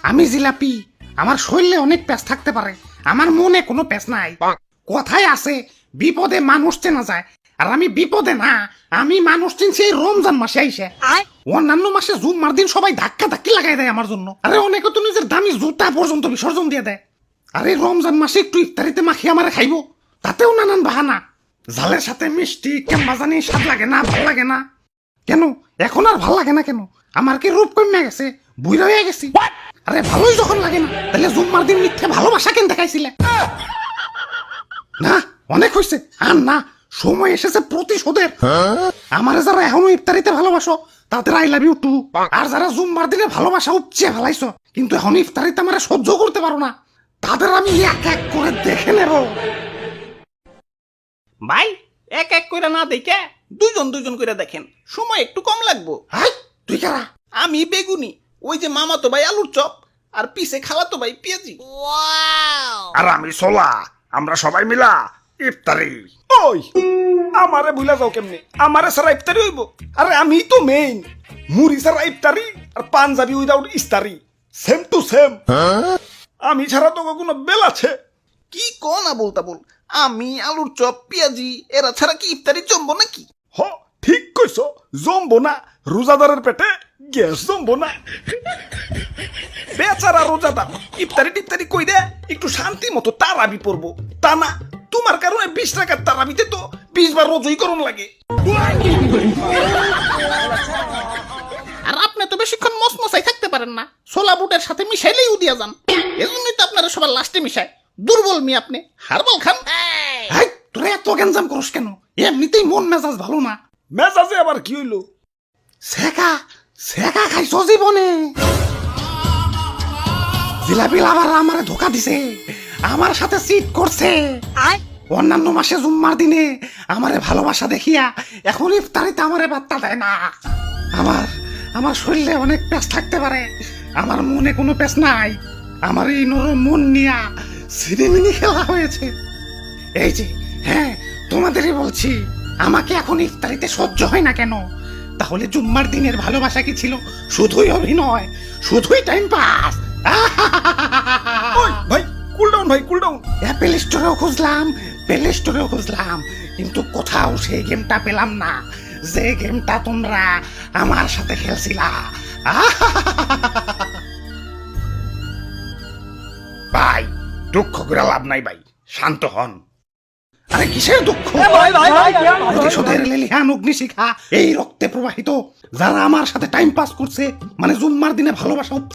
আমি জিলাপি, আমার শরীরে অনেক প্যাঁচ থাকতে পারে, আমার মনে কোনো প্যাঁচ নাই। কথায় আছে বিপদে মানুষ চেনা যায়, আর আমি বিপদে না, আমি মানুষ চিনছি এই রমজান মাসে আইসে। অন্যান্য মাসে জুম্মার দিন সবাই ধাক্কা ধাক্কি লাগাই দেয় আমার জন্য, আরে অনেকে তো নিজের দামি জুতা পর্যন্ত বিসর্জন দিয়ে দেয়। আরে রমজান মাসে একটু ইফতারিতে মাখিয়ে আমারে খাইবো, তাতেও নানান বাহানা। ঝালের সাথে মিষ্টি কেমন জানি স্বাদ লাগে না, ভাল লাগে না কেন? এখন আর ভাল লাগে না কেন? আমার কি রূপ কমে গেছে, বুইরা হয়ে গেছি? আরে ভালোই যখন লাগে না, তাহলে জুম্মার দিন মিথ্যে ভালোবাসা কেন দেখাইছিলে? না অনেক হয়েছে, আর না, সময় এসেছে প্রতিশোধের। আমারে যারা এখনো ইফতারিতে ভালোবাসো তাদের আই লাভ ইউ টু, আর যারা জুম্মার দিনে ভালোবাসা উপচে ফেলাইছো কিন্তু এখন ইফতারিতে আমারে সহ্য করতে পারো না, তাদের আমি এক এক করে দেখে নেব। ভাই এক এক করে না দেখে দুইজন দুইজন করে দেখেন, সময় একটু কম লাগবো। হাই তুই কারা? আমি বেগুনি, ওই যে মামাতো ভাই আলুর চপ, আর পিছে খালাতো ভাই পেঁয়াজি। আর আমি সোলা, আমরা সবাই মিলা ইফতারি। ওই আমারে ভুলা যাও কেমনে? আমারে সারা ইফতারি হইব? আরে আমি তো মেইন, মুড়ি সারা ইফতারি আর পাঞ্জাবি উইদাউট ইস্তারি, সেম টু সেম। আমি ছাড়া তো কোনো বেল আছে? কি কোন বলতা বল, আমি আলুর চপ পেঁয়াজি এরা ছাড়া কি ইফতারি জমবো নাকি? হ ঠিক কইছো, জমবো না, রোজাদারের পেটে গ্যাস জমবো না। বেচারা রোজাদার ইফতারি টিফতারি কই দে একটু শান্তি মতো তারাবি পড়বো, তা না তোমার কারণে 20 টাকার তারাবিতে তো 20 বার রোজই করণ লাগে। আর আপনি তো বেশিক্ষণ মসমসাই থাকতে পারেন না, ছোলা বুটের সাথে মিশাইলেই উদিয়া যান, এজন্যই তো আপনারা সবার লাস্টে মিশায়। দুর্বল মি আপনি, হারবাল খান। হাই তোরা এত গ্যাঞ্জাম করস কেন? এমনিতেই মন মেজাজ ভালো না। মেজাজে আবার কি হইলো? সেকা সেকা খাইছো জীবনে? জিলাপি লাভার আমারে ধোকা দিছে, আমার সাথে চিট করছে। অন্যান্য মাসে জুম্মার দিনে আমারে ভালোবাসা দেখিয়া এখন ইফতারিতে আমারে বার্তা দেয় না। আমার আমার শরীরে অনেক প্যাঁচ থাকতে পারে, আমার মনে কোনো প্যাঁচ নাই। আমার এই নরম মন নিয়া সিনেমিনি খেলা হয়েছে। এই যে হ্যাঁ, তোমাদেরই বলছি, আমাকে এখন ইফতারিতে সহ্য হয় না কেন? তাহলে জুম্মার দিনের ভালোবাসা কি ছিল শুধুই অভিনয়, শুধুই টাইম পাস? ওই ভাই কুল ডাউন, ভাই কুল ডাউন। অ্যাপেল স্টোরেও খুঁজলাম, প্লে স্টোরেও খুঁজলাম, কিন্তু কোথাও সেই গেমটা পেলাম না, যে গেমটা তোমরা আমার সাথে খেলছিলা। ভাই দুঃখ করে লাভ নাই ভাই, শান্ত হন। আরে কিসের দুঃখ? প্রতিশোধের লেলিহান অগ্নিশিখা এই রক্তে প্রবাহিত। যারা আমার সাথে টাইম পাস করছে, মানে জুম্মার দিনে ভালোবাসা